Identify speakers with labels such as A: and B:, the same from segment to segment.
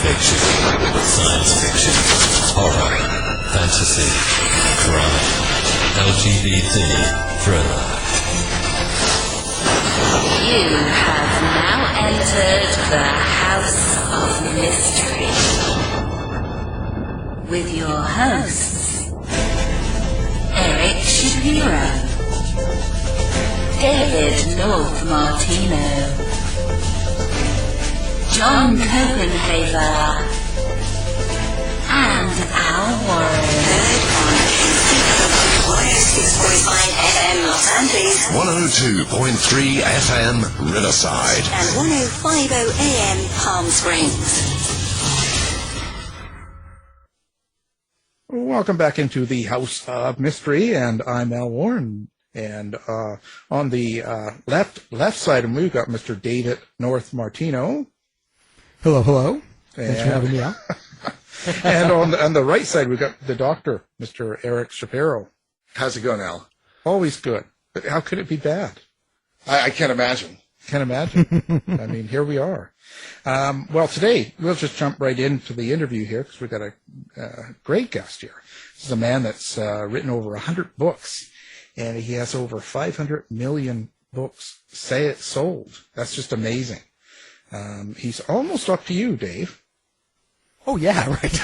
A: Fiction, science fiction, horror, fantasy, crime, LGBT, thriller.
B: You have now entered the House of Mystery with your hosts, Eric Shapiro, David North Martino, John Copenhaver, and Al Warren. Heard on 106.5 FM Los Angeles,
C: 102.3 FM Riverside,
B: and 105.0 AM Palm Springs.
D: Welcome back into the House of Mystery, and I'm Al Warren. And on the left side of me, we've got Mr. David North Martino.
E: Hello, hello. Thanks for having me out.
D: And on the right side, we've got the doctor, Mr. Eric Shapiro.
F: How's it going, Al?
D: Always good. But how could it be bad?
F: I can't imagine.
D: Can't imagine. I mean, here we are. Well, today, we'll just jump right into the interview here because we've got a great guest here. This is a man that's written over 100 books, and he has over 500 million books sold. That's just amazing. He's almost up to you, Dave.
E: Oh, yeah, right.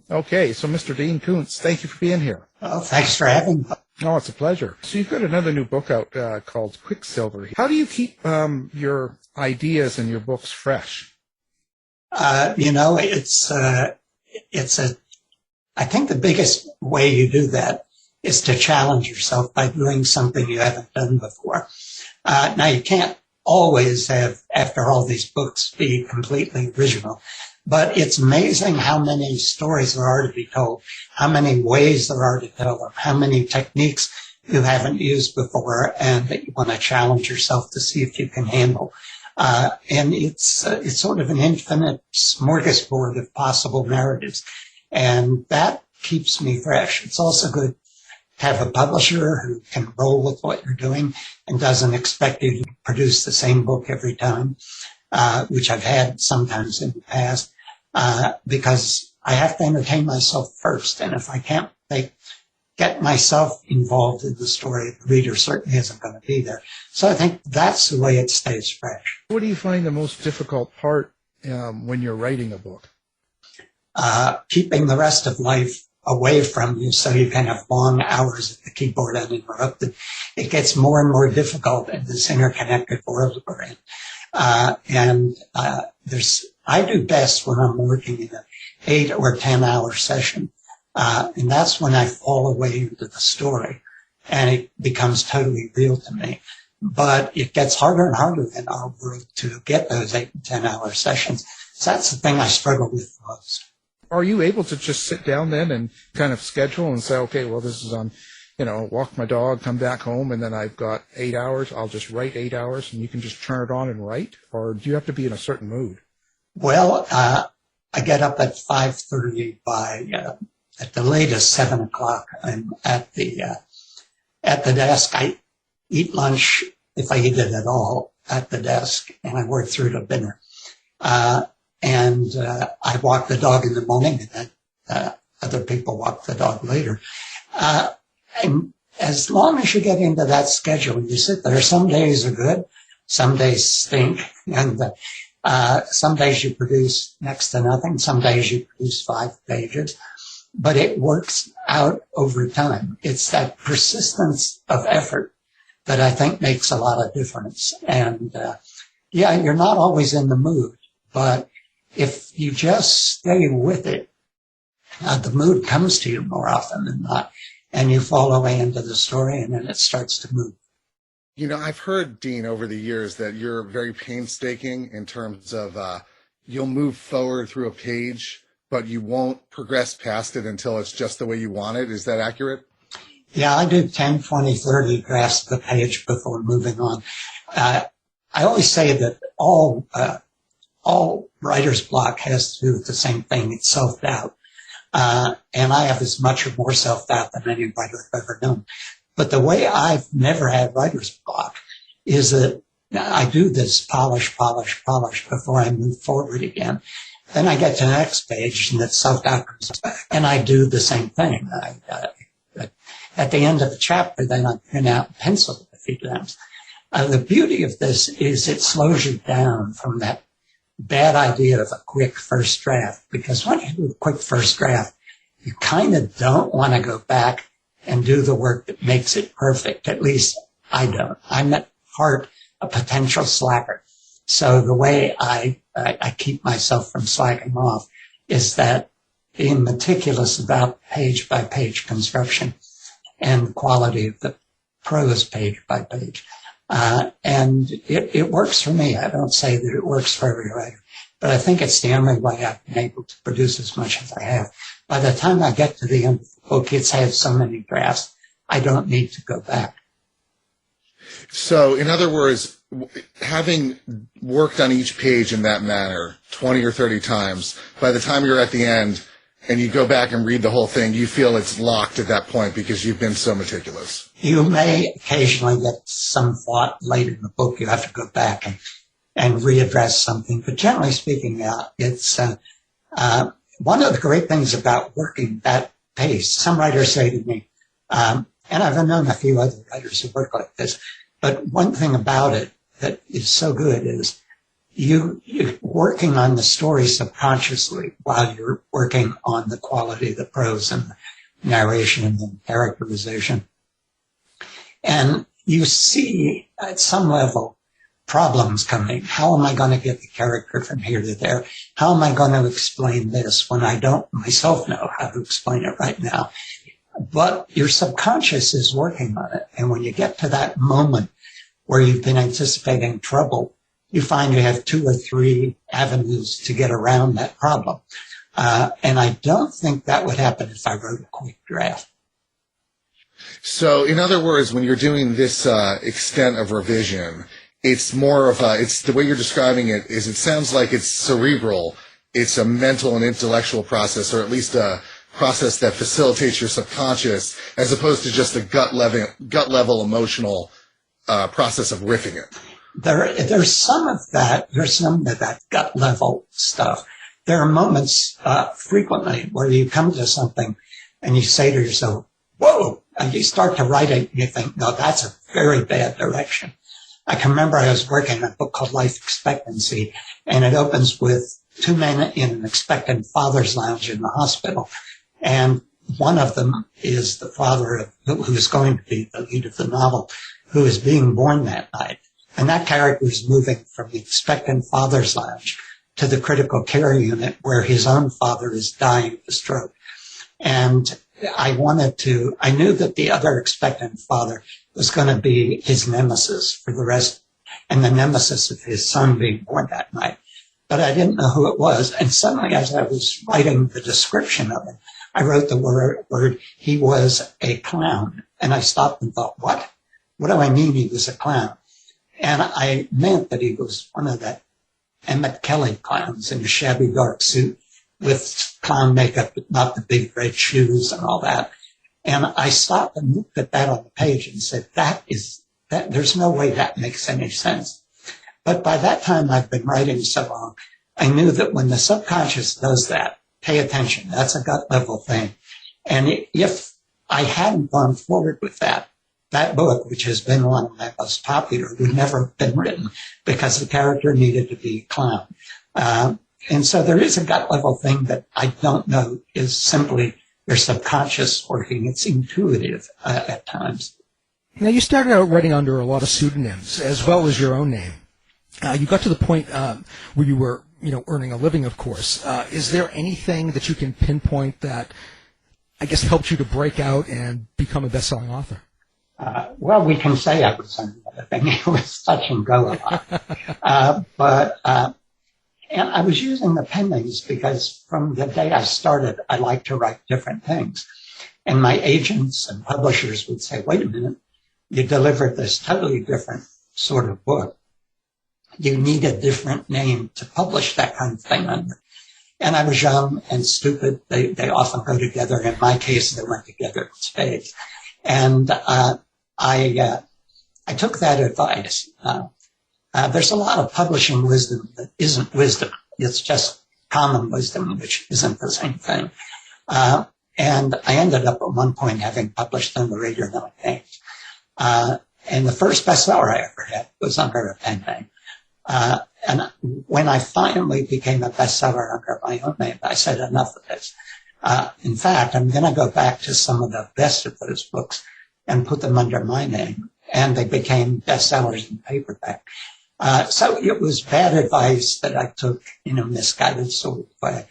D: Okay, so Mr. Dean Koontz, thank you for being here.
G: Oh, thanks for having me.
D: Oh, it's a pleasure. So you've got another new book out called Quicksilver. How do you keep your ideas and your books fresh?
G: I think the biggest way you do that is to challenge yourself by doing something you haven't done before. Now, you can't always have, after all these books, be completely original. But it's amazing how many stories there are to be told, how many ways there are to tell them, how many techniques you haven't used before and that you want to challenge yourself to see if you can handle. And it's sort of an infinite smorgasbord of possible narratives. And that keeps me fresh. It's also good to have a publisher who can roll with what you're doing and doesn't expect you to produce the same book every time. Which I've had sometimes in the past, because I have to entertain myself first. And if I can't get myself involved in the story, the reader certainly isn't going to be there. So I think that's the way it stays fresh.
D: What do you find the most difficult part when you're writing a book?
G: Keeping the rest of life away from you so you can have long hours at the keyboard uninterrupted. It gets more and more difficult in this interconnected world we're in. I do best when I'm working in an 8 or 10 hour session. And that's when I fall away into the story and it becomes totally real to me. But it gets harder and harder in our world to get those 8 and 10 hour sessions. So that's the thing I struggle with most.
D: Are you able to just sit down then and kind of schedule and say, okay, well, this is on, walk my dog, come back home, and then I've got 8 hours. I'll just write 8 hours, and you can just turn it on and write? Or do you have to be in a certain mood?
G: Well, I get up at 5:30 at the latest 7 o'clock. I'm at the desk. I eat lunch, if I eat it at all, at the desk, and I work through to dinner. And I walk the dog in the morning, and then other people walk the dog later. And as long as you get into that schedule, you sit there. Some days are good, some days stink, and some days you produce next to nothing. Some days you produce 5 pages, but it works out over time. It's that persistence of effort that I think makes a lot of difference. And you're not always in the mood, but if you just stay with it, the mood comes to you more often than not. And you fall away into the story, and then it starts to move.
F: I've heard, Dean, over the years that you're very painstaking in terms of you'll move forward through a page, but you won't progress past it until it's just the way you want it. Is that accurate?
G: Yeah, I do 10, 20, 30 drafts of the page before moving on. I always say that all writer's block has to do with the same thing. It's self-doubt. And I have as much or more self-doubt than any writer I've ever known. But the way I've never had writer's block is that I do this polish before I move forward again. Then I get to the next page and it's self-document, and I do the same thing. At the end of the chapter, then I print out and pencil it a few times. The beauty of this is it slows you down from that bad idea of a quick first draft, because when you do a quick first draft, you kind of don't want to go back and do the work that makes it perfect. At least I don't. I'm at heart a potential slacker. So the way I keep myself from slacking off is that being meticulous about page by page construction and the quality of the prose page by page. And it works for me. I don't say that it works for every writer, but I think it's the only way I've been able to produce as much as I have. By the time I get to the end of the book, it's had so many drafts, I don't need to go back.
F: So, in other words, having worked on each page in that manner 20 or 30 times, by the time you're at the end and you go back and read the whole thing, you feel it's locked at that point because you've been so meticulous. You may occasionally get some thought late in the book. You have to go back and readdress something. But generally speaking, it's one of the great things about working that pace. Some writers say to me, and I've known a few other writers who work like this, but one thing about it that is so good is you're working on the story subconsciously while you're working on the quality of the prose and the narration and the characterization. And you see at some level problems coming. How am I going to get the character from here to there? How am I going to explain this when I don't myself know how to explain it right now? But your subconscious is working on it. And when you get to that moment where you've been anticipating trouble, you find you have 2 or 3 avenues to get around that problem. And I don't think that would happen if I wrote a quick draft. So, in other words, when you're doing this extent of revision, it's more of it's the way you're describing it is it sounds like it's cerebral. It's a mental and intellectual process, or at least a process that facilitates your subconscious, as opposed to just a gut level emotional process of riffing it. There's some of that. There's some of that gut level stuff. There are moments frequently where you come to something and you say to yourself, whoa, and you start to write it and you think, no, that's a very bad direction. I can remember I was working on a book called Life Expectancy, and it opens with 2 men in an expectant father's lounge in the hospital. And one of them is the father who is going to be the lead of the novel, who is being born that night. And that character is moving from the expectant father's lounge to the critical care unit where his own father is dying of a stroke. And I knew that the other expectant father was going to be his nemesis for the rest, and the nemesis of his son being born that night. But I didn't know who it was. And suddenly, as I was writing the description of him, I wrote the word, he was a clown. And I stopped and thought, what? What do I mean he was a clown? And I meant that he was one of that Emmett Kelly clowns in a shabby dark suit with clown makeup, but not the big red shoes and all that. And I stopped and looked at that on the page and said, there's no way that makes any sense. But by that time, I've been writing so long, I knew that when the subconscious does that, pay attention. That's a gut level thing. And if I hadn't gone forward with that book, which has been one of my most popular, would never have been written because the character needed to be a clown. And so there is a gut level thing that I don't know is simply your subconscious working. It's intuitive at times.
E: Now, you started out writing under a lot of pseudonyms as well as your own name. You got to the point where you were, earning a living, of course. Is there anything that you can pinpoint that, I guess, helped you to break out and become a best-selling author?
G: Well, we can say I was earning a living. It was touch and go a lot. And I was using the pen names because from the day I started, I liked to write different things. And my agents and publishers would say, wait a minute, you delivered this totally different sort of book. You need a different name to publish that kind of thing under. And I was young and stupid. They often go together. In my case, they went together in spades. And I took that advice. there's a lot of publishing wisdom that isn't wisdom. It's just common wisdom, which isn't the same thing. And I ended up at one point having published in the Reader name. And the first bestseller I ever had was under a pen name. And when I finally became a bestseller under my own name, I said, enough of this. In fact, I'm going to go back to some of the best of those books and put them under my name. And they became bestsellers in paperback. So it was bad advice that I took in a misguided sort of way.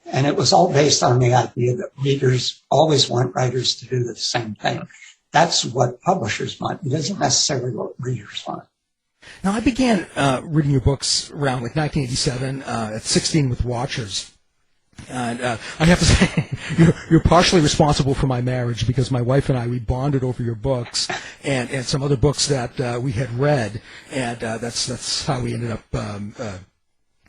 G: And it was all based on the idea that readers always want writers to do the same thing. That's what publishers want. It isn't necessarily what readers want.
E: Now, I began reading your books around like 1987 at 16 with Watchers. And I have to say, you're partially responsible for my marriage because my wife and I, we bonded over your books and some other books that we had read. And that's how we ended up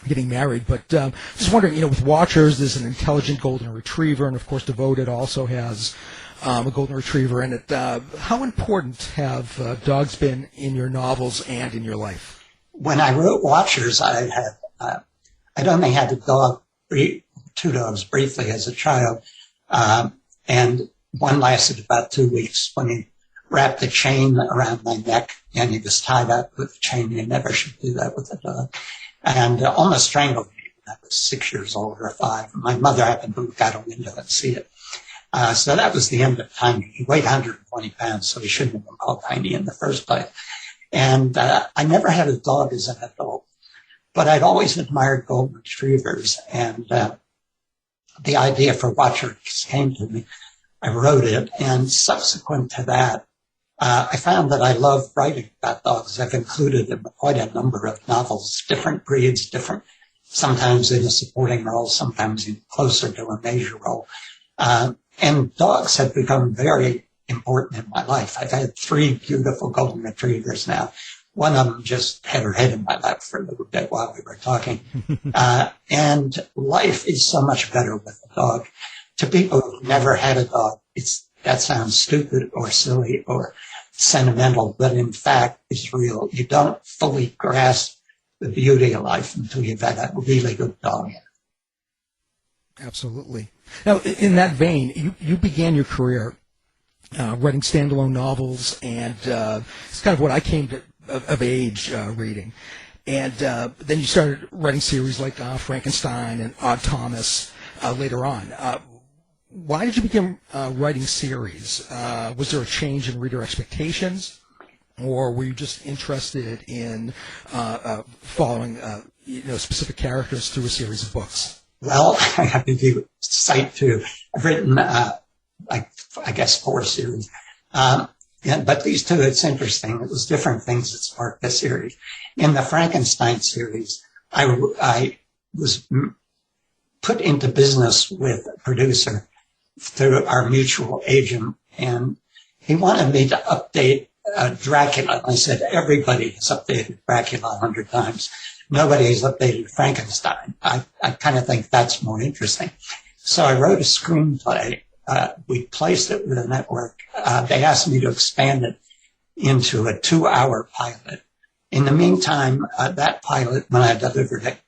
E: getting married. But just wondering, with Watchers, there's an intelligent golden retriever. And, of course, Devoted also has a golden retriever in it. How important have dogs been in your novels and in your life?
G: When I wrote Watchers, I'd only had two dogs briefly as a child, and one lasted about 2 weeks when he wrapped a chain around my neck and he was tied up with a chain. You never should do that with a dog. And almost strangled me when I was 6 years old or 5. My mother happened to look out a window and see it. So that was the end of Tiny. He weighed 120 pounds, so he shouldn't have been called Tiny in the first place. And I never had a dog as an adult, but I'd always admired golden retrievers. And the idea for Watchers came to me. I wrote it, and subsequent to that, I found that I love writing about dogs. I've included in quite a number of novels, different breeds, sometimes in a supporting role, sometimes in closer to a major role. And dogs have become very important in my life. I've had 3 beautiful golden retrievers now. One of them just had her head in my lap for a little bit while we were talking. And life is so much better with a dog. To people who've never had a dog, that sounds stupid or silly or sentimental, but in fact, it's real. You don't fully grasp the beauty of life until you've had a really good dog.
E: Absolutely. Now, in that vein, you began your career writing standalone novels, and it's kind of what I came to of age reading. And then you started writing series like Frankenstein and Odd Thomas later on. Why did you begin writing series? Was there a change in reader expectations, or were you just interested in following specific characters through a series of books?
G: Well, I have to give sight to. I've written, I guess, 4 series. But these 2, it's interesting. It was different things that sparked the series. In the Frankenstein series, I was put into business with a producer through our mutual agent, and he wanted me to update Dracula. I said, everybody has updated Dracula 100 times. Nobody has updated Frankenstein. I kind of think that's more interesting. So I wrote a screenplay. We placed it with a network. They asked me to expand it into a 2-hour pilot. In the meantime, that pilot, when I delivered it,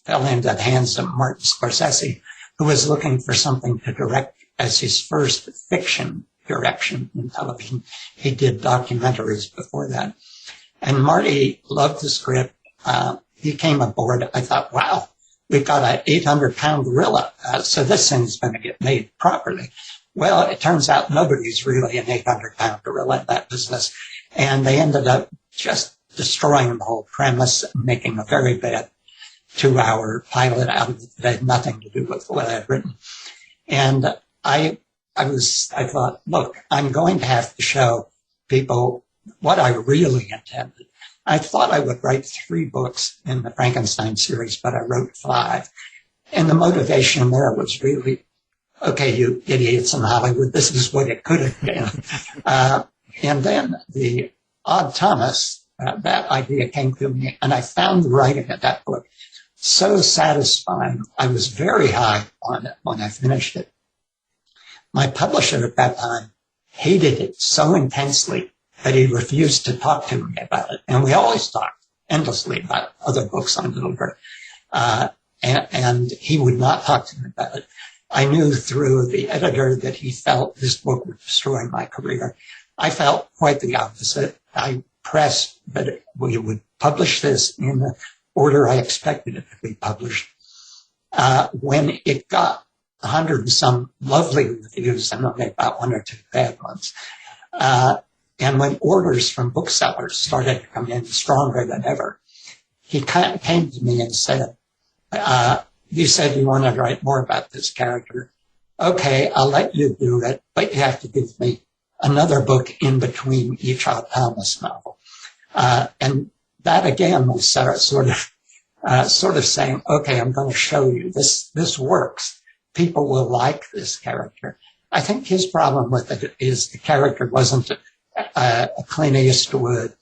G: fell into the hands of Martin Scorsese, who was looking for something to direct as his first fiction direction in television. He did documentaries before that. And Marty loved the script. He came aboard. I thought, wow, we've got an 800-pound gorilla, so this thing's going to get made properly. Well, it turns out nobody's really an 800-pound gorilla in that business, and they ended up just destroying the whole premise, making a very bad 2-hour pilot out of it that had nothing to do with what I had written. And I thought, look, I'm going to have to show people what I really intended. I thought I would write 3 books in the Frankenstein series, but I wrote 5. And the motivation there was really, okay, you idiots in Hollywood, this is what it could have been. And then the Odd Thomas, that idea came to me, and I found the writing of that book so satisfying. I was very high on it when I finished it. My publisher at that time hated it so intensely that he refused to talk to me about it. And we always talked endlessly about other books on Middle-earth. And he would not talk to me about it. I knew through the editor that he felt this book would destroy my career. I felt quite the opposite. I pressed that we would publish this in the order I expected it to be published. When it got 100 and some lovely reviews and only about one or two bad ones, and when orders from booksellers started to come in stronger than ever, he came to me and said, you said you want to write more about this character. Okay, I'll let you do it, but you have to give me another book in between each Odd Thomas novel. And that again was sort of saying, okay, I'm going to show you this works. People will like this character. I think his problem with it is the character wasn't a Clint Eastwood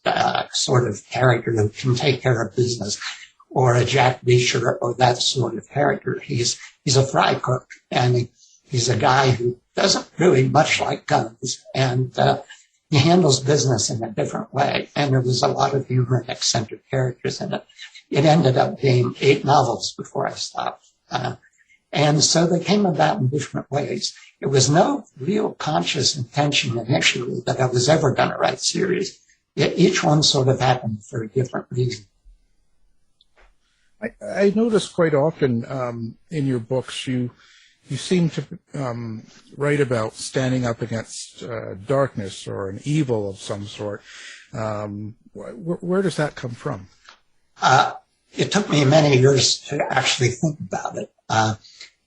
G: sort of character who can take care of business, or a Jack Reacher or that sort of character. He's a fry cook, and he's a guy who doesn't really much like guns, and he handles business in a different way. And there was a lot of humor and eccentric characters in it. It ended up being 8 novels before I stopped. And so they came about in different ways. It was no real conscious intention initially that I was ever going to write series. Yet each one sort of happened for a different reason.
D: I notice quite often in your books you seem to write about standing up against darkness or an evil of some sort. Where does that come from?
G: It took me many years to actually think about it.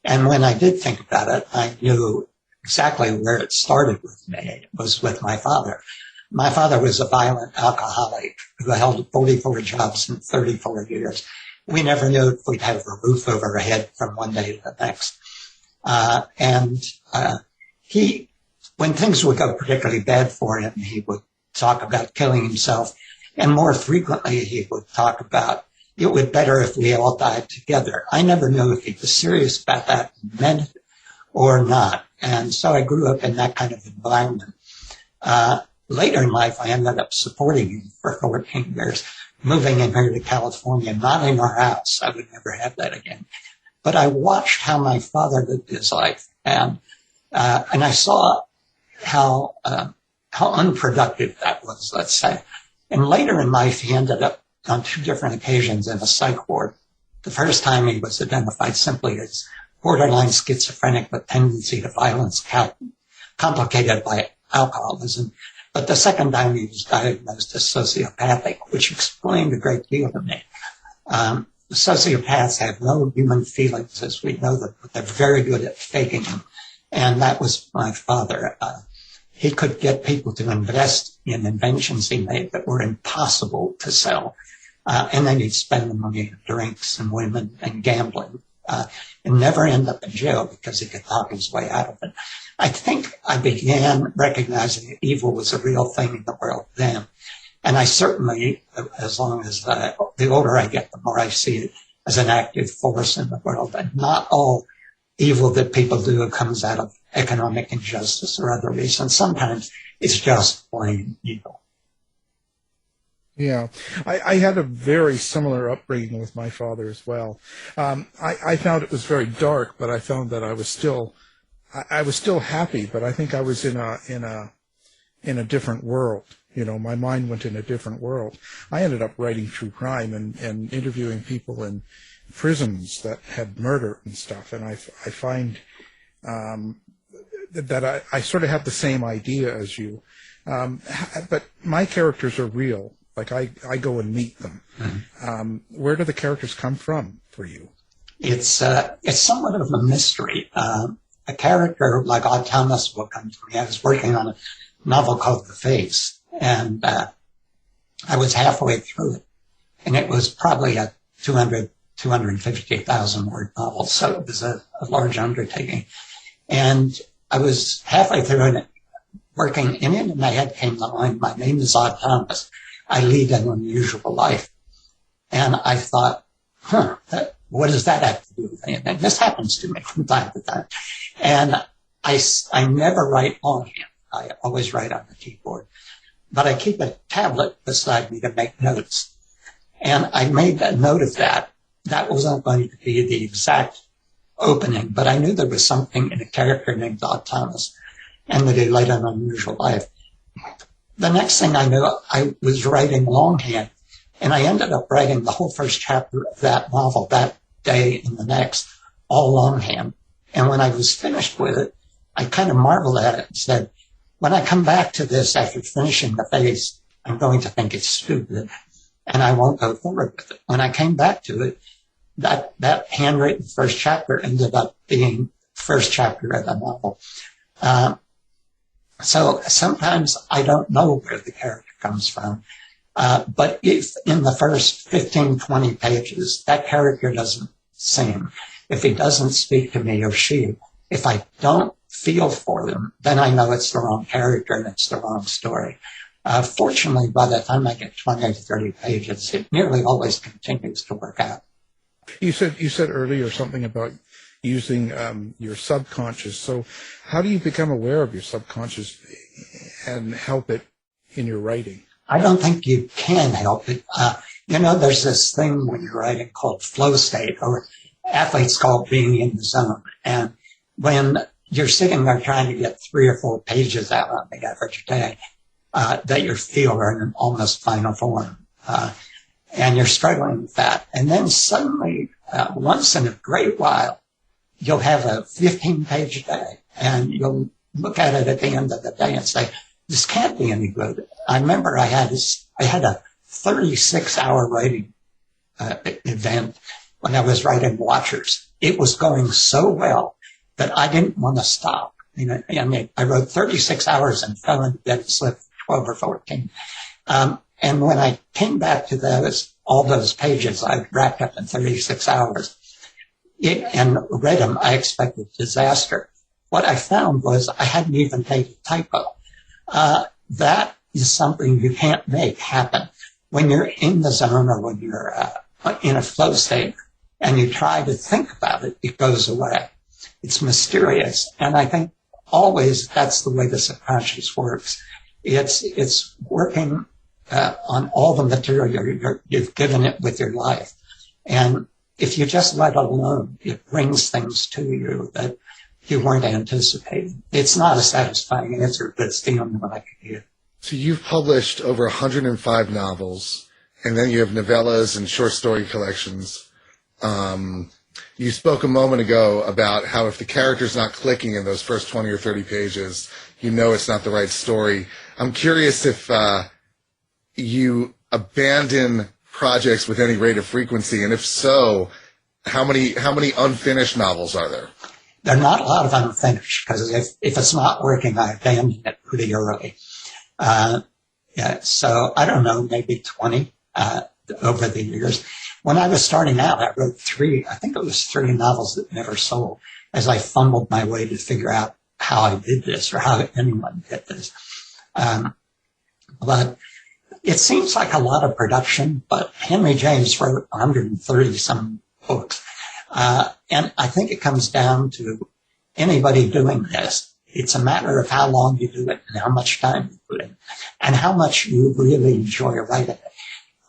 G: And when I did think about it, I knew exactly where it started with me. It was with my father. My father was a violent alcoholic who held 44 jobs in 34 years. We never knew if we'd have a roof over our head from one day to the next. He, when things would go particularly bad for him, he would talk about killing himself. And more frequently, he would talk about it would be better if we all died together. I never knew if he was serious about that and meant it or not. And so I grew up in that kind of environment. Later in life, I ended up supporting him for 14 years, moving in here to California, not in our house. I would never have that again. But I watched how my father lived his life, and I saw how unproductive that was, let's say. And later in life, he ended up on 2 different occasions in a psych ward. The first time he was identified simply as borderline schizophrenic with tendency to violence, complicated by alcoholism. But the second time he was diagnosed as sociopathic, which explained a great deal to me. Sociopaths have no human feelings as we know them, but they're very good at faking them. And that was my father. He could get people to invest in inventions he made that were impossible to sell. And then he'd spend the money on drinks and women and gambling, and never end up in jail because he could talk his way out of it. I think I began recognizing that evil was a real thing in the world then. And I certainly, as long as the older I get, the more I see it as an active force in the world. And not all evil that people do comes out of economic injustice or other reasons. Sometimes it's just plain evil.
D: Yeah, I had a very similar upbringing with my father as well. I found it was very dark, but I found that I was still happy. But I think I was in a different world. You know, my mind went in a different world. I ended up writing true crime and interviewing people in prisons that had murder and stuff. And I find that I sort of have the same idea as you, but my characters are real. Like I go and meet them. Mm-hmm. Where do the characters come from for you? It's
G: somewhat of a mystery. A character like Odd Thomas will come to me. I was working on a novel called The Face, and I was halfway through it, and it was probably a 250,000 word novel, so it was a large undertaking. And I was halfway through it, working in it, and my head came the line, "My name is Odd Thomas. I lead an unusual life." And I thought, what does that have to do with anything? And this happens to me from time to time. And I never write longhand. I always write on the keyboard. But I keep a tablet beside me to make notes. And I made a note of that. That wasn't going to be the exact opening, but I knew there was something in a character named Doc Thomas and that he led an unusual life. The next thing I knew, I was writing longhand, and I ended up writing the whole first chapter of that novel that day and the next, all longhand. And when I was finished with it, I kind of marveled at it and said, when I come back to this after finishing the phase, I'm going to think it's stupid, and I won't go forward with it. When I came back to it, that handwritten first chapter ended up being first chapter of the novel. So sometimes I don't know where the character comes from. But if in the first 15, 20 pages, that character doesn't sing, if he doesn't speak to me or she, if I don't feel for them, then I know it's the wrong character and it's the wrong story. Fortunately, by the time I get 20 to 30 pages, it nearly always continues to work out.
D: You said earlier something about using your subconscious. So how do you become aware of your subconscious and help it in your writing?
G: I don't think you can help it. There's this thing when you're writing called flow state, or athletes call being in the zone. And when you're sitting there trying to get 3 or 4 pages out on the average day, that you feel are in almost final form. And you're struggling with that. And then suddenly, once in a great while, you'll have a 15-page day, and you'll look at it at the end of the day and say, this can't be any good. I remember I had a 36-hour writing event when I was writing Watchers. It was going so well that I didn't want to stop. I wrote 36 hours and fell into bed and slept 12 or 14. And when I came back to all those pages I wrapped up in 36 hours and read them, I expected disaster. What I found was I hadn't even made a typo. That is something you can't make happen. When you're in the zone or when you're in a flow state and you try to think about it, it goes away. It's mysterious. And I think always that's the way the subconscious works. It's working on all the material you've given it with your life. And if you just let it alone, it brings things to you that you weren't anticipating. It's not a satisfying answer, but it's the only one I can give.
F: So you've published over 105 novels, and then you have novellas and short story collections. You spoke a moment ago about how if the character's not clicking in those first 20 or 30 pages, you know it's not the right story. I'm curious if you abandon projects with any rate of frequency, and if so, how many unfinished novels are there?
G: There are not a lot of unfinished, because if it's not working, I abandon it pretty early. So I don't know, maybe 20 over the years. When I was starting out, I wrote 3 novels that never sold, as I fumbled my way to figure out how I did this or how anyone did this. But it seems like a lot of production, but Henry James wrote 130 some books. And I think it comes down to anybody doing this. It's a matter of how long you do it and how much time you put in and how much you really enjoy writing it.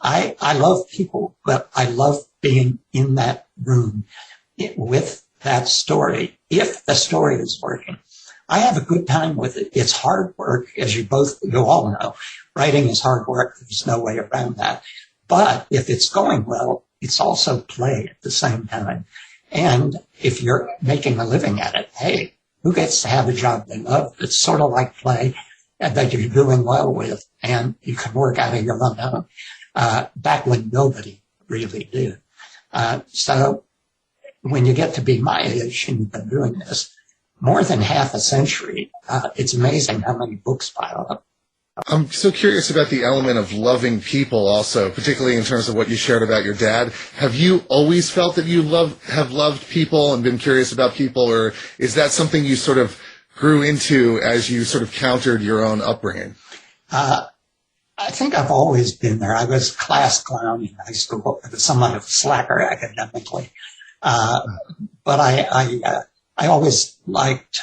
G: I love people, but I love being in that room with that story, if the story is working. I have a good time with it. It's hard work, as you all know. Writing is hard work. There's no way around that. But if it's going well, it's also play at the same time. And if you're making a living at it, hey, who gets to have a job they love? It's sort of like play that you're doing well with, and you can work out of your own home. Back when nobody really did. So when you get to be my age and you've been doing this more than half a century, it's amazing how many books pile up.
F: I'm so curious about the element of loving people also, particularly in terms of what you shared about your dad. Have you always felt that you have loved people and been curious about people, or is that something you sort of grew into as you sort of countered your own upbringing?
G: I think I've always been there. I was class clown in high school. I was somewhat of a slacker academically. But I always liked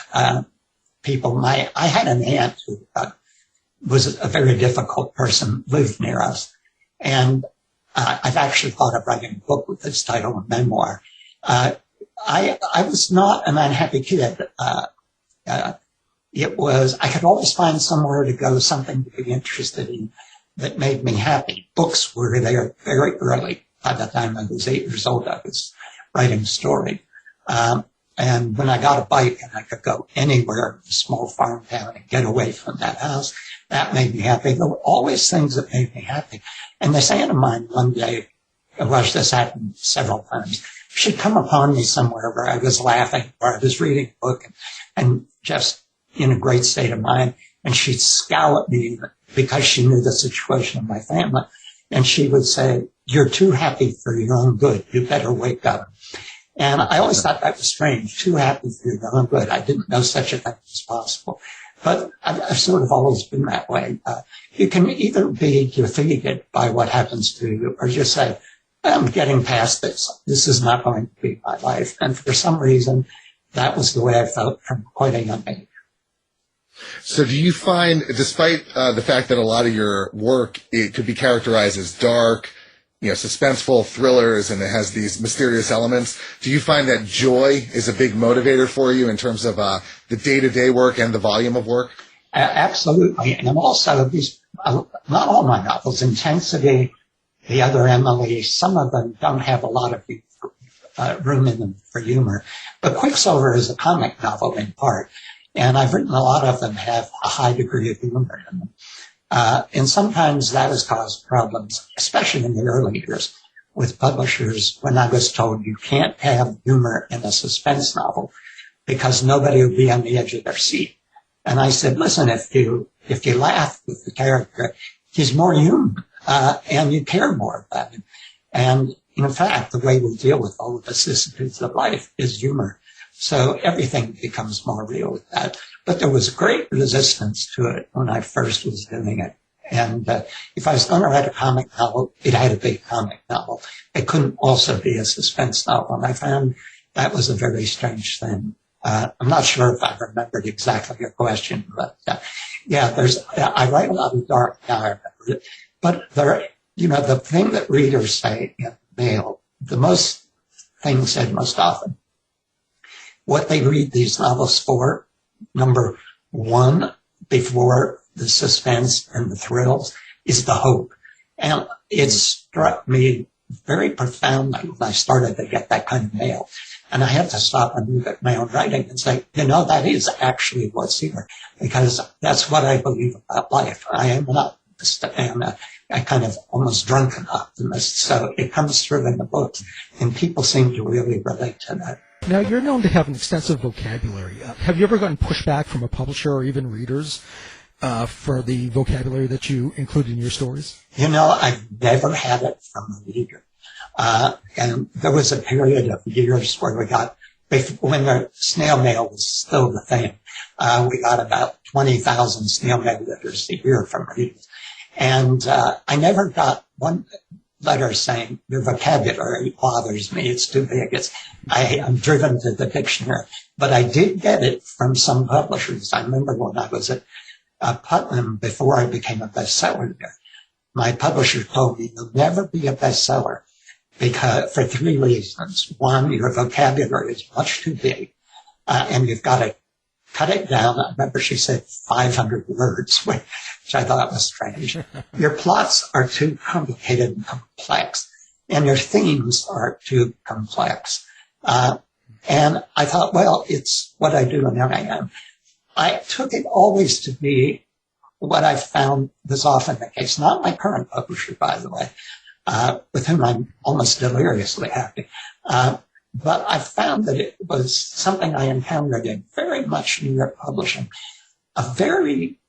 G: people. I had an aunt who was a very difficult person, lived near us. And I've actually thought of writing a book with this title, a memoir. I was not an unhappy kid. It was, I could always find somewhere to go, something to be interested in that made me happy. Books were there very early. By the time I was 8 years old, I was writing story. And when I got a bike and I could go anywhere in a small farm town and get away from that house, that made me happy. There were always things that made me happy. And this aunt of mine one day, this happened several times, she'd come upon me somewhere where I was laughing, where I was reading a book and just in a great state of mind. And she'd scowl at me because she knew the situation of my family. And she would say, "You're too happy for your own good. You better wake up." And I always thought that was strange, too happy for your own good. I didn't know such a thing was possible. But I've sort of always been that way. You can either be defeated by what happens to you or just say, "I'm getting past this. This is not going to be my life." And for some reason, that was the way I felt from quite a young age.
F: So do you find, despite the fact that a lot of your work, it could be characterized as dark, suspenseful thrillers, and it has these mysterious elements, do you find that joy is a big motivator for you in terms of the day-to-day work and the volume of work?
G: Absolutely. And also, not all my novels, Intensity, The Other Emily, some of them don't have a lot of room in them for humor. But Quicksilver is a comic novel in part. And I've written a lot of them have a high degree of humor in them. And sometimes that has caused problems, especially in the early years with publishers, when I was told you can't have humor in a suspense novel because nobody will be on the edge of their seat. And I said, listen, if you laugh with the character, he's more human, and you care more about him. And in fact, the way we deal with all the vicissitudes of life is humor. So everything becomes more real with that. But there was great resistance to it when I first was doing it. And if I was going to write a comic novel, it had to be a comic novel. It couldn't also be a suspense novel. And I found that was a very strange thing. I'm not sure if I remembered exactly your question, but I write a lot of dark now, I remember it. But the thing that readers say in mail, the most thing said most often, what they read these novels for, number one, before the suspense and the thrills, is the hope. And it struck me very profoundly when I started to get that kind of mail. And I had to stop and look at my own writing and say, that is actually what's here, because that's what I believe about life. I am an optimist and a kind of almost drunken optimist. So it comes through in the book, and people seem to really relate to that.
E: Now, you're known to have an extensive vocabulary. Have you ever gotten pushback from a publisher or even readers for the vocabulary that you include in your stories?
G: I've never had it from a reader. And there was a period of years where when the snail mail was still the thing, we got about 20,000 snail mail letters a year from readers. And I never got one letter saying, "Your vocabulary bothers me, it's too big, I'm driven to the dictionary." But I did get it from some publishers. I remember when I was at Putnam, before I became a bestseller there, my publisher told me, "You'll never be a bestseller because for 3 reasons. One, your vocabulary is much too big, and you've got to cut it down." I remember she said 500 words, which I thought was strange. "Your plots are too complicated and complex, and your themes are too complex." And I thought, well, it's what I do and here I am. I took it always to be what I found was often the case. Not my current publisher, by the way, with whom I'm almost deliriously happy. But I found that it was something I encountered in very much New York publishing, a very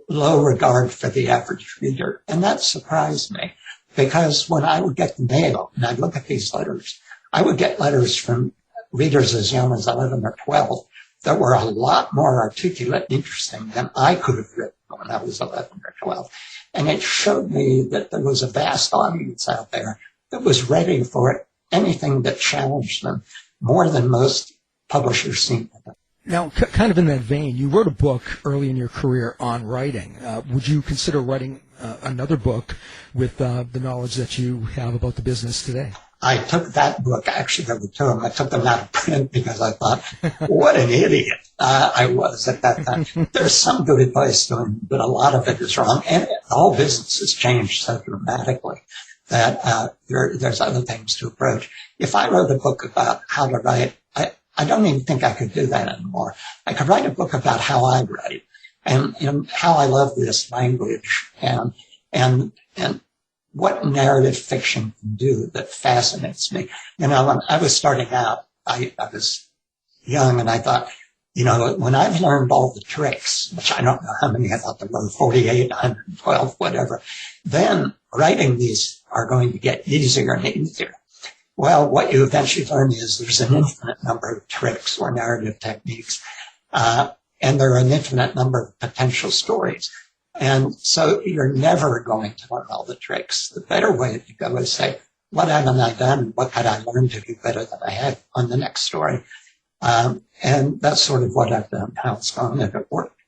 G: low regard for the average reader. And that surprised me, because when I would get the mail and I'd look at these letters, I would get letters from readers as young as 11 or 12 that were a lot more articulate and interesting than I could have written when I was 11 or 12. And it showed me that there was a vast audience out there that was ready for anything that challenged them more than most publishers seem to.
E: Now, kind of in that vein, you wrote a book early in your career on writing. Would you consider writing another book with the knowledge that you have about the business today?
G: I took that book, actually there were two of them, I took them out of print because I thought, what an idiot I was at that time. There's some good advice to him, but a lot of it is wrong. And the whole business has changed so dramatically that there's other things to approach. If I wrote a book about how to write, I don't even think I could do that anymore. I could write a book about how I write and how I love this language and what narrative fiction can do that fascinates me. When I was starting out, I was young and I thought, when I've learned all the tricks, which I don't know how many, I thought there were 48, 112, whatever, then writing these are going to get easier and easier. Well, what you eventually learn is there's an infinite number of tricks or narrative techniques, and there are an infinite number of potential stories. And so you're never going to learn all the tricks. The better way to go is say, what haven't I done? What could I learn to do better than I have on the next story? And that's sort of what I've done, how it's gone, and it worked.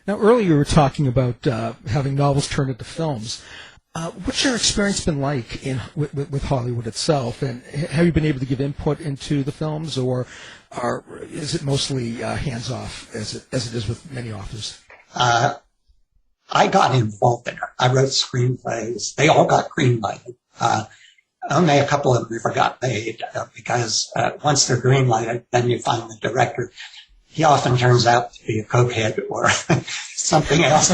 E: Now, earlier you were talking about having novels turned into films. What's your experience been like with Hollywood itself? And have you been able to give input into the films, or is it mostly hands-off, as it is with many authors?
G: I got involved in it. I wrote screenplays. They all got green-lighted. Only a couple of them never got made because once they're green-lighted, then you find the director. He often turns out to be a cokehead or something else,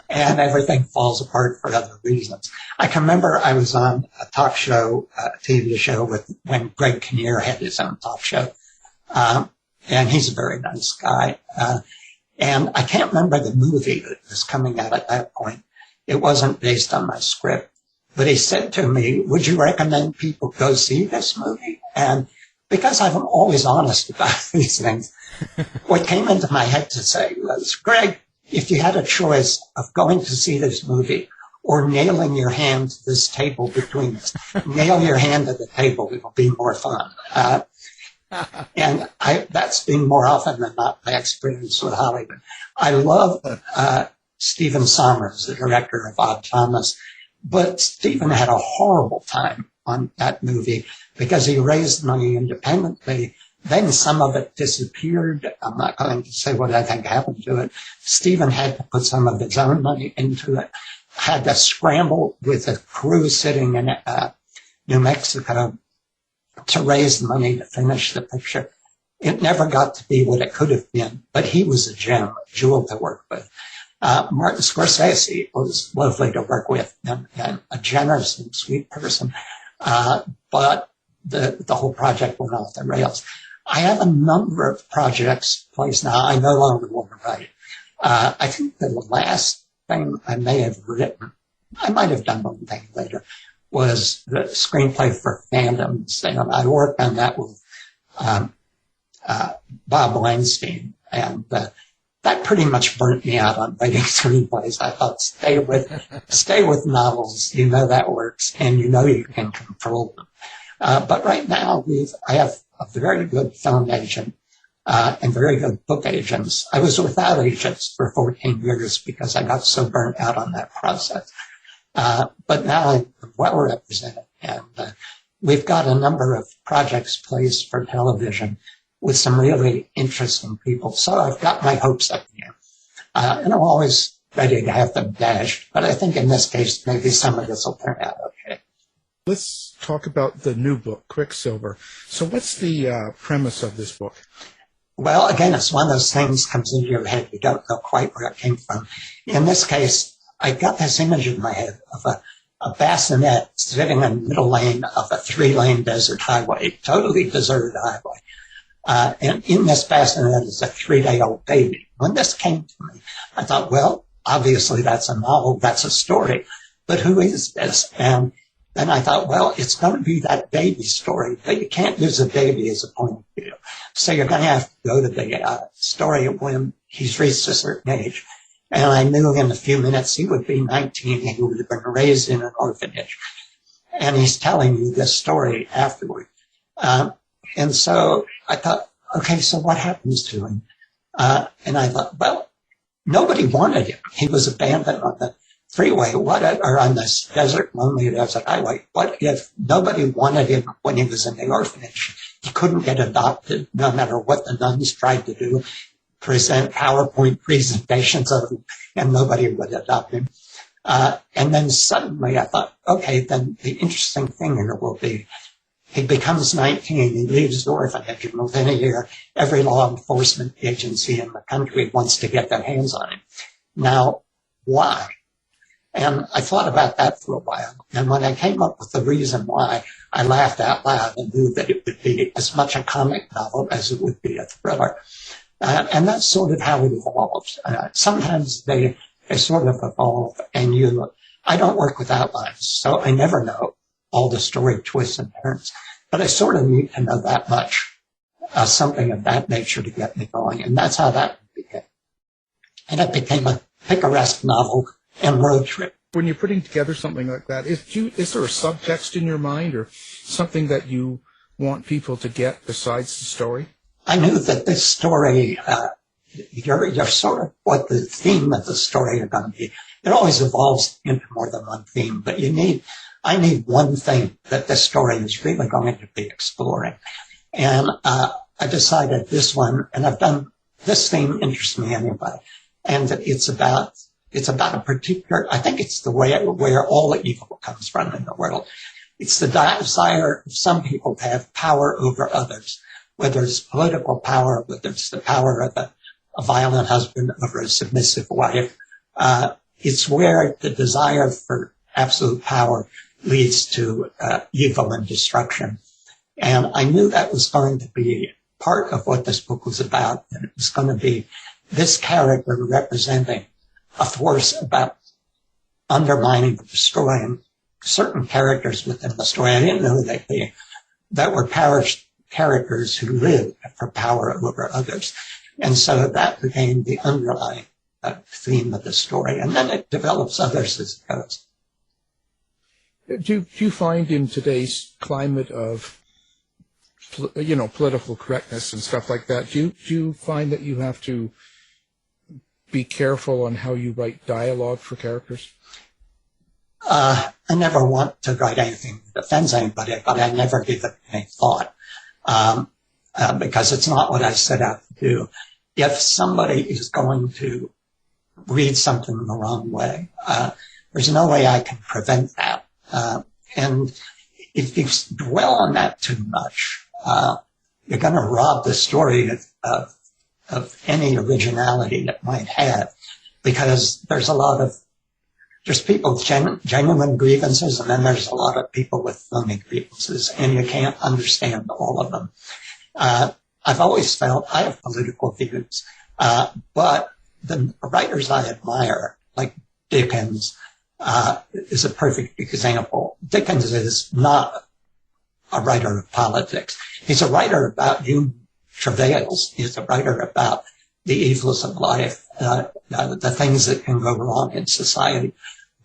G: and everything falls apart for other reasons. I can remember I was on a talk show, a TV show when Greg Kinnear had his own talk show, and he's a very nice guy. And I can't remember the movie that was coming out at that point. It wasn't based on my script. But he said to me, would you recommend people go see this movie? And because I'm always honest about these things, what came into my head to say was, Greg, if you had a choice of going to see this movie or nailing your hand to this table between us, nail your hand to the table, it'll be more fun. And that's been more often than not my experience with Hollywood. I love Stephen Sommers, the director of Odd Thomas, but Stephen had a horrible time on that movie because he raised money independently. Then some of it disappeared. I'm not going to say what I think happened to it. Stephen had to put some of his own money into it, had to scramble with a crew sitting in New Mexico to raise money to finish the picture. It never got to be what it could have been, but he was a gem, a jewel to work with. Martin Scorsese was lovely to work with and a generous and sweet person, but the whole project went off the rails. I have a number of projects placed now. I no longer want to write. I think the last thing I may have written, I might have done one thing later, was the screenplay for Phantoms. And I worked on that with Bob Weinstein, and that pretty much burnt me out on writing screenplays. I thought, stay with novels. You know that works, and you know you can control them. But right now, I have a very good film agent and very good book agents. I was without agents for 14 years because I got so burnt out on that process. But now I'm well represented, and we've got a number of projects placed for television with some really interesting people. So I've got my hopes up here. And I'm always ready to have them dashed. But I think in this case, maybe some of this will turn out okay.
D: Let's talk about the new book, Quicksilver. So what's the premise of this book?
G: Well, again, it's one of those things comes into your head. You don't know quite where it came from. In this case, I got this image in my head of a bassinet sitting in the middle lane of a 3-lane desert highway, totally deserted highway. And in this bassinet is a 3-day-old baby. When this came to me, I thought, well, obviously that's a novel, that's a story, but who is this? And then I thought, well, it's going to be that baby story, but you can't use a baby as a point of view. So you're going to have to go to the story of when he's reached a certain age. And I knew in a few minutes he would be 19, he would have been raised in an orphanage. And he's telling you this story afterward. And so I thought, okay, so what happens to him? And I thought, well, nobody wanted him. He was abandoned on the freeway, or on this lonely desert highway. What if nobody wanted him when he was in the orphanage? He couldn't get adopted, no matter what the nuns tried to do, present PowerPoint presentations of him, and nobody would adopt him. And then suddenly I thought, okay, then the interesting thing here will be, he becomes 19, he leaves the orphanage, and within a year, every law enforcement agency in the country wants to get their hands on him. Now, why? And I thought about that for a while. And when I came up with the reason why, I laughed out loud and knew that it would be as much a comic novel as it would be a thriller. And that's sort of how it evolves. Sometimes they sort of evolve, and I don't work with outlines, so I never know all the story twists and turns. But I sort of need to know that much, something of that nature to get me going. And that's how that began. And it became a picaresque novel and road trip.
D: When you're putting together something like that, is there a subtext in your mind or something that you want people to get besides the story?
G: I knew that this story, you're sort of what the theme of the story are going to be. It always evolves into more than one theme, but I need one thing that this story is really going to be exploring. And I decided this one, and this theme interests me anyway, and it's about a particular, I think it's the way where all the evil comes from in the world. It's the desire of some people to have power over others, whether it's political power, whether it's the power of a violent husband over a submissive wife. It's where the desire for absolute power leads to evil and destruction. And I knew that was going to be part of what this book was about, and it was going to be this character representing a force about undermining and destroying certain characters within the story. I didn't know that were characters who lived for power over others. And so that became the underlying theme of the story. And then it develops others as it goes.
D: Do you find in today's climate of, political correctness and stuff like that, do you find that you have to be careful on how you write dialogue for characters?
G: I never want to write anything that offends anybody, but I never give it any thought, because it's not what I set out to do. If somebody is going to read something the wrong way, there's no way I can prevent that. And if you dwell on that too much, you're going to rob the story of any originality it might have, because there's people with genuine grievances, and then there's a lot of people with phony grievances, and you can't understand all of them. I've always felt I have political views, but the writers I admire, like Dickens, is a perfect example. Dickens is not a writer of politics. He's a writer about human travails. He's a writer about the evils of life, the things that can go wrong in society.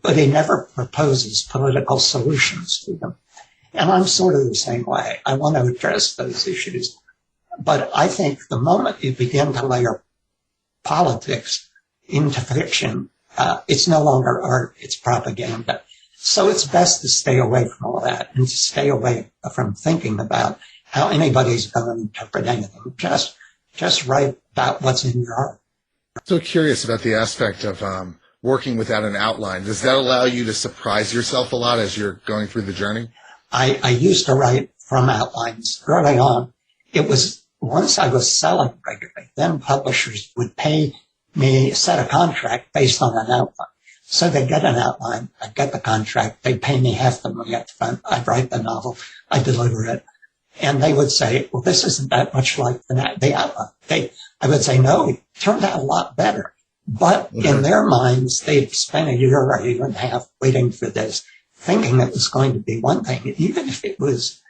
G: But he never proposes political solutions to them. And I'm sort of the same way. I want to address those issues. But I think the moment you begin to layer politics into fiction, it's no longer art, it's propaganda. So it's best to stay away from all that and to stay away from thinking about how anybody's going to interpret anything. Just write about what's in your heart.
F: So curious about the aspect of working without an outline. Does that allow you to surprise yourself a lot as you're going through the journey?
G: I used to write from outlines early on. It was once I was selling regularly, then publishers would pay me, set a contract based on an outline. So they get an outline, I get the contract, they pay me half the money up front, I write the novel, I deliver it. And they would say, well, this isn't that much like the outline. I would say, no, it turned out a lot better. But in their minds, they'd spent a year or a year and a half waiting for this, thinking it was going to be one thing. Even if it was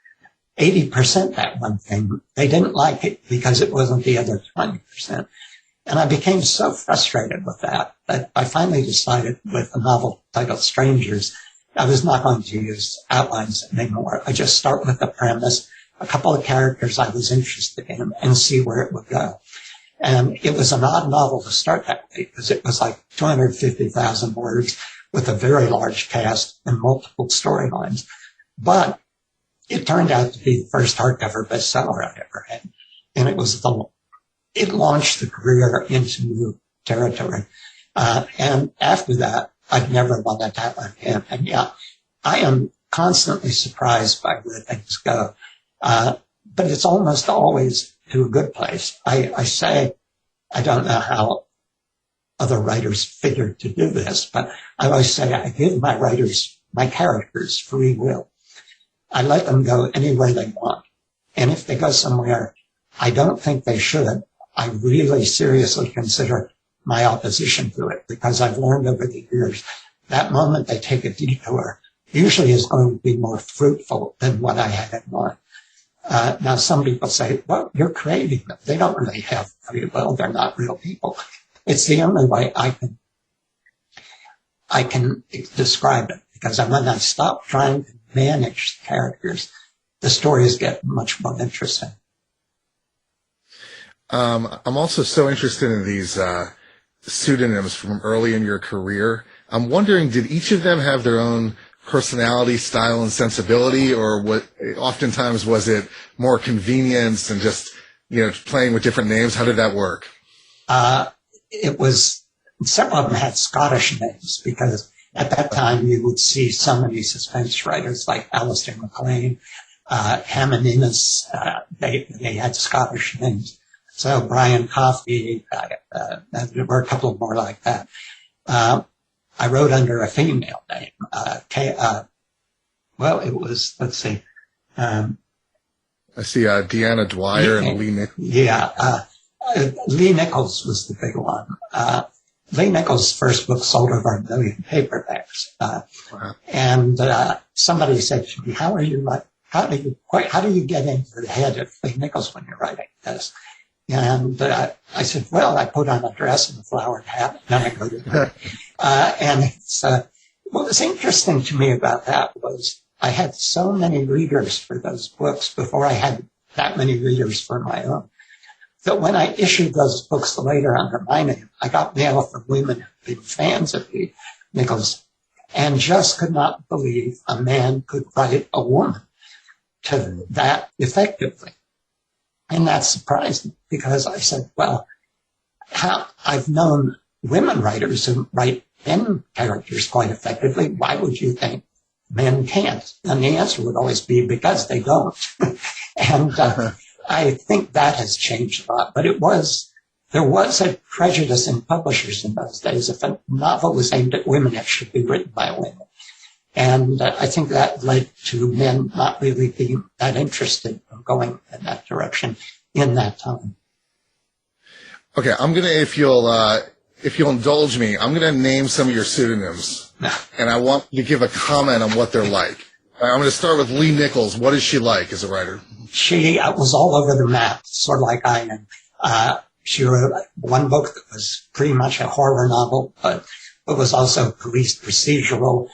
G: 80% that one thing, they didn't like it because it wasn't the other 20%. And I became so frustrated with that I finally decided with a novel titled Strangers, I was not going to use outlines anymore. I just start with the premise, a couple of characters I was interested in and see where it would go. And it was an odd novel to start that way because it was like 250,000 words with a very large cast and multiple storylines. But it turned out to be the first hardcover bestseller I ever had. And it launched the career into new territory. And after that, I've never wanted that one again. And yeah, I am constantly surprised by where things go. But it's almost always to a good place. I say, I don't know how other writers figure to do this, but I always say I give my characters free will. I let them go anywhere they want. And if they go somewhere I don't think they should, I really seriously consider my opposition to it, because I've learned over the years that moment they take a detour usually is going to be more fruitful than what I had in mind. Now, some people say, well, you're creating them. They don't really have free will. They're not real people. It's the only way I can describe it, because when I stop trying to manage characters, the stories get much more interesting.
F: I'm also so interested in these pseudonyms from early in your career. I'm wondering, did each of them have their own personality, style, and sensibility, or oftentimes was it more convenience and just, playing with different names? How did that work?
G: It was, several of them had Scottish names, because at that time you would see so many suspense writers like Alistair MacLean, Hammond Innes, they had Scottish names. So Brian Coffey, there were a couple more like that. I wrote under a female name. It was, let's see.
F: I see Deanna Dwyer and Lee Nichols.
G: Yeah, Lee Nichols was the big one. Lee Nichols' first book sold over 1 million paperbacks. Wow. And somebody said to me, how do you get into the head of Lee Nichols when you're writing this? And I said, well, I put on a dress and a flowered hat, and then I go to bed. And what was interesting to me about that was I had so many readers for those books before I had that many readers for my own, that when I issued those books later under my name, I got mail from women who'd been fans of Lee Nichols and just could not believe a man could write a woman to that effectively. And that surprised me, because I said, well, I've known women writers who write men characters quite effectively. Why would you think men can't? And the answer would always be because they don't. And I think that has changed a lot. But there was a prejudice in publishers in those days. If a novel was aimed at women, it should be written by women. And I think that led to men not really being that interested in going in that direction in that time.
F: Okay, I'm gonna, if you'll indulge me, I'm gonna name some of your pseudonyms, and I want you to give a comment on what they're like. I'm gonna start with Lee Nichols. What is she like as a writer?
G: She was all over the map, sort of like I am. She wrote one book that was pretty much a horror novel, but it was also police procedural.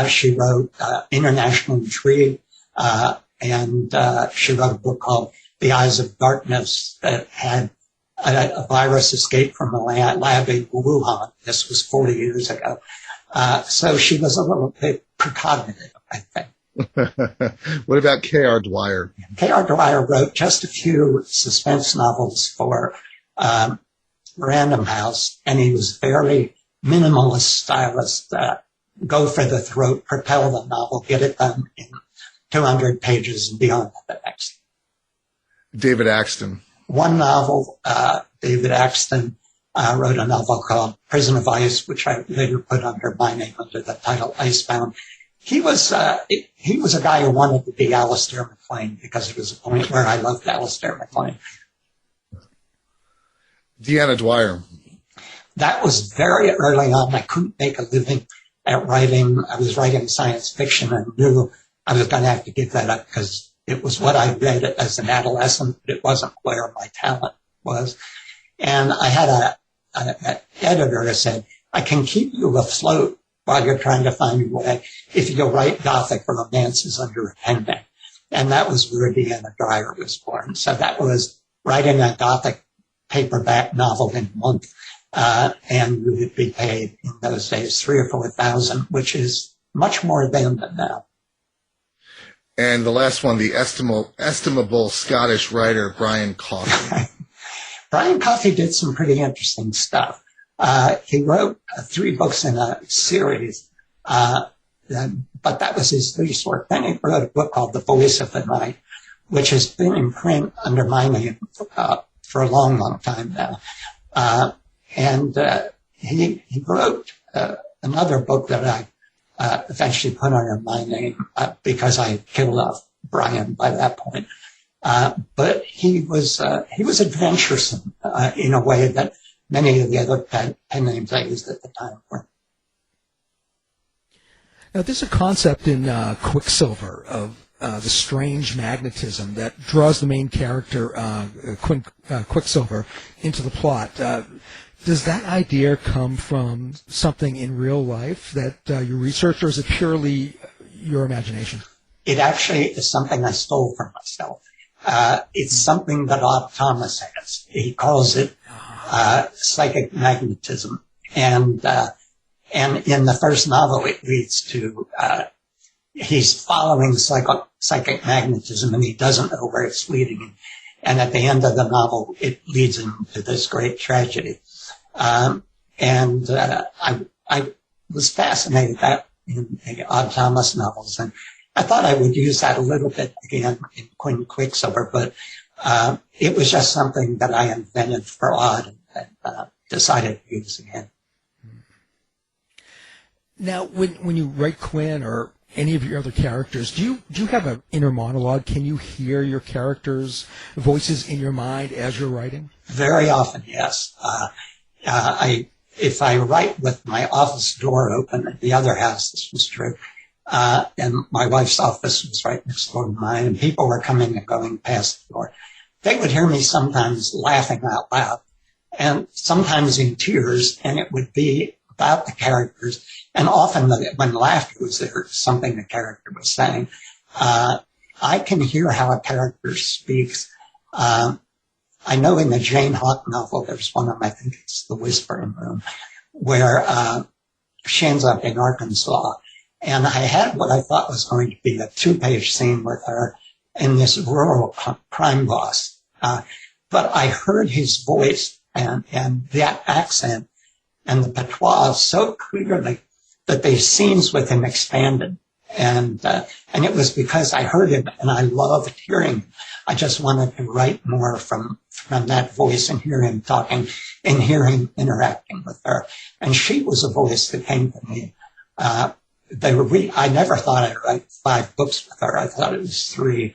G: She wrote International Intrigue, and she wrote a book called The Eyes of Darkness that had a virus escape from a lab in Wuhan. This was 40 years ago. So she was a little bit precognitive, I think.
F: What about K.R. Dwyer?
G: K.R. Dwyer wrote just a few suspense novels for Random House, and he was very minimalist stylist. Go for the throat, propel the novel, get it done in 200 pages and beyond the next.
F: David Axton.
G: One novel, David Axton wrote a novel called Prison of Ice, which I later put under my name under the title Icebound. He was a guy who wanted to be Alistair MacLean, because it was a point where I loved Alistair MacLean.
F: Deanna Dwyer.
G: That was very early on. I couldn't make a living at writing. I was writing science fiction and knew I was going to have to give that up, because it was what I read as an adolescent, but it wasn't where my talent was. And I had an editor who said, I can keep you afloat while you're trying to find your way if you'll write Gothic romances under a pen name. And that was where Deanna Dyer was born. So that was writing a Gothic paperback novel in a month. And you would be paid in those days $3,000 or $4,000, which is much more then than now.
F: And the last one, the estimable Scottish writer Brian Coffey.
G: Brian Coffey did some pretty interesting stuff. He wrote 3 books in a series, but that was his least work. Then he wrote a book called The Voice of the Night, which has been in print under my name for a long, long time now. And he wrote another book that I eventually put under my name because I killed off Brian by that point. But he was adventuresome in a way that many of the other pen names I used at the time were.
E: Now, there's a concept in Quicksilver of the strange magnetism that draws the main character, Quinn Quicksilver, into the plot. Does that idea come from something in real life that you researched, or is it purely your imagination?
G: It actually is something I stole from myself. It's something that Odd Thomas has. He calls it psychic magnetism. And in the first novel, it leads to he's following psychic magnetism, and he doesn't know where it's leading him. And at the end of the novel, it leads him to this great tragedy. I was fascinated that in the Odd Thomas novels, and I thought I would use that a little bit again in Quinn Quicksilver, but it was just something that I invented for Odd and decided to use again.
E: Now, when you write Quinn or any of your other characters, do you have an inner monologue? Can you hear your characters' voices in your mind as you're writing?
G: Very often, yes. If I write with my office door open at the other house, this was true, and my wife's office was right next door to mine, and people were coming and going past the door, they would hear me sometimes laughing out loud, and sometimes in tears, and it would be about the characters, and often when laughter was there, something the character was saying. I can hear how a character speaks. I know in the Jane Hawk novel, there's one of them, I think it's The Whispering Room, where she ends up in Arkansas. And I had what I thought was going to be a 2-page scene with her in this rural crime boss. But I heard his voice and that accent and the patois so clearly that the scenes with him expanded. And it was because I heard him and I loved hearing him. I just wanted to write more from that voice and hear him talking and hear him interacting with her. And she was a voice that came to me. I never thought I'd write 5 books with her. I thought it was 3,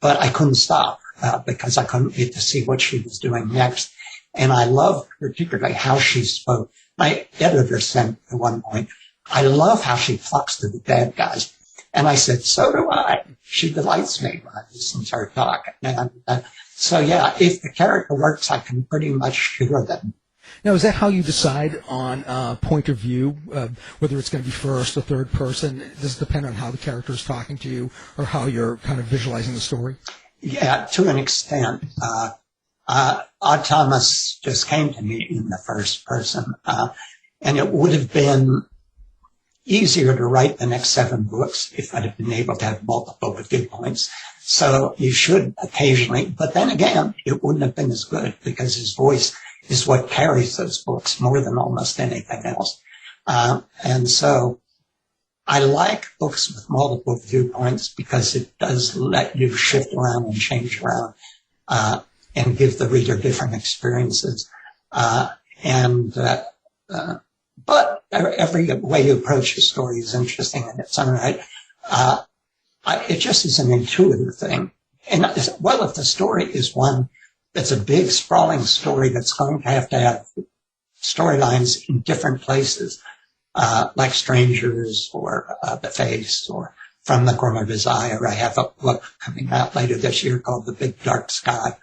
G: but I couldn't stop because I couldn't get to see what she was doing next. And I loved particularly how she spoke. My editor said at one point, I love how she talks to the bad guys. And I said, so do I. She delights me when I listen to her talk. And so, yeah, if the character works, I can pretty much hear them.
E: Now, is that how you decide on point of view, whether it's going to be first or third person? Does it depend on how the character is talking to you or how you're kind of visualizing the story?
G: Yeah, to an extent. Odd Thomas just came to me in the first person. And it would have been easier to write the next 7 books if I'd have been able to have multiple viewpoints. So you should occasionally, but then again, it wouldn't have been as good because his voice is what carries those books more than almost anything else. And so I like books with multiple viewpoints because it does let you shift around and change around, and give the reader different experiences. But every way you approach a story is interesting in its own right. It just is an intuitive thing. And well, if the story is one that's a big, sprawling story that's going to have storylines in different places, like Strangers or The Face or From the Corner of His Eye, or I have a book coming out later this year called The Big Dark Sky.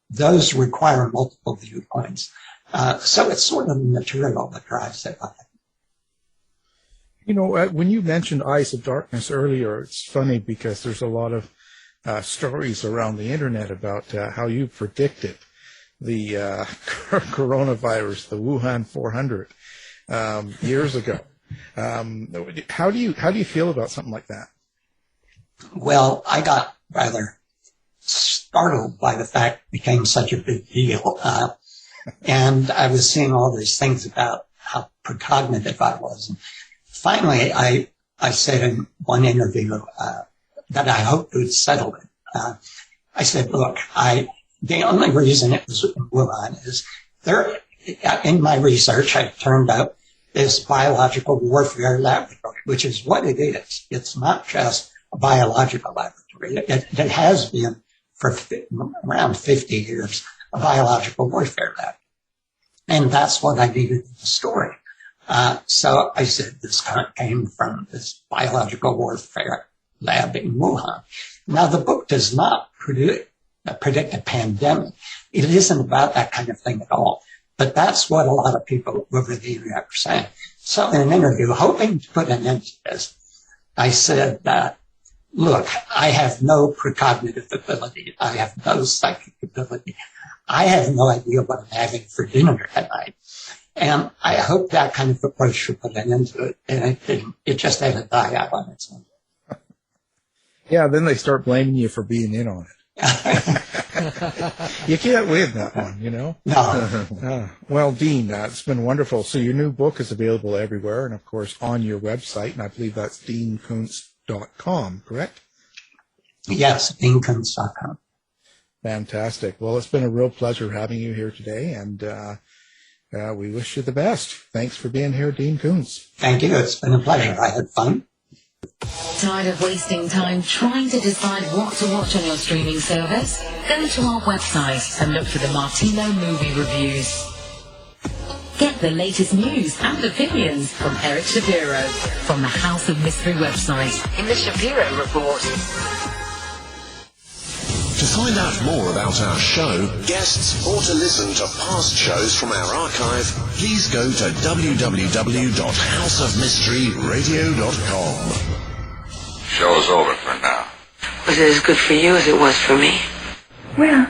G: Those require multiple viewpoints. So it's sort of the material that drives it.
D: When you mentioned Eyes of Darkness earlier, it's funny because there's a lot of stories around the internet about how you predicted the coronavirus, the Wuhan 400, years ago. How do you feel about something like that?
G: Well, I got rather startled by the fact it became such a big deal. And I was seeing all these things about how precognitive I was. And finally, I said in one interview that I hoped would settle it. I said, look, the only reason it was in Wuhan is in my research, I turned up this biological warfare laboratory, which is what it is. It's not just a biological laboratory. It has been for around 50 years, a biological warfare lab. And that's what I needed in the story. So I said this came from this biological warfare lab in Wuhan. Now, the book does not predict a pandemic. It isn't about that kind of thing at all. But that's what a lot of people over the internet were saying. So in an interview, hoping to put an end to this, I said that, look, I have no precognitive ability. I have no psychic ability. I have no idea what I'm having for dinner tonight. And I hope that kind of approach should put an end to it. And it didn't. It just had to die out on its own.
D: Yeah, then they start blaming you for being in on it. You can't win that one,
G: No.
D: Well, Dean, it's been wonderful. So your new book is available everywhere and, of course, on your website. And I believe that's deankoontz.com, correct?
G: Yes, deankoontz.com.
D: Fantastic. Well, it's been a real pleasure having you here today, and we wish you the best. Thanks for being here, Dean Koontz.
G: Thank you. It's been a pleasure. I had fun.
H: Tired of wasting time trying to decide what to watch on your streaming service? Go to our website and look for the Martino movie reviews. Get the latest news and opinions from Eric Shapiro from the House of Mystery website in the Shapiro Report.
C: To find out more about our show, guests, or to listen to past shows from our archive, please go to www.houseofmysteryradio.com.
I: Show's over for now.
J: Was it as good for you as it was for me?
K: Well,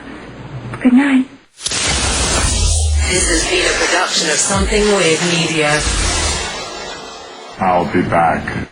K: good night.
H: This has been a production of Something Weird Media.
I: I'll be back.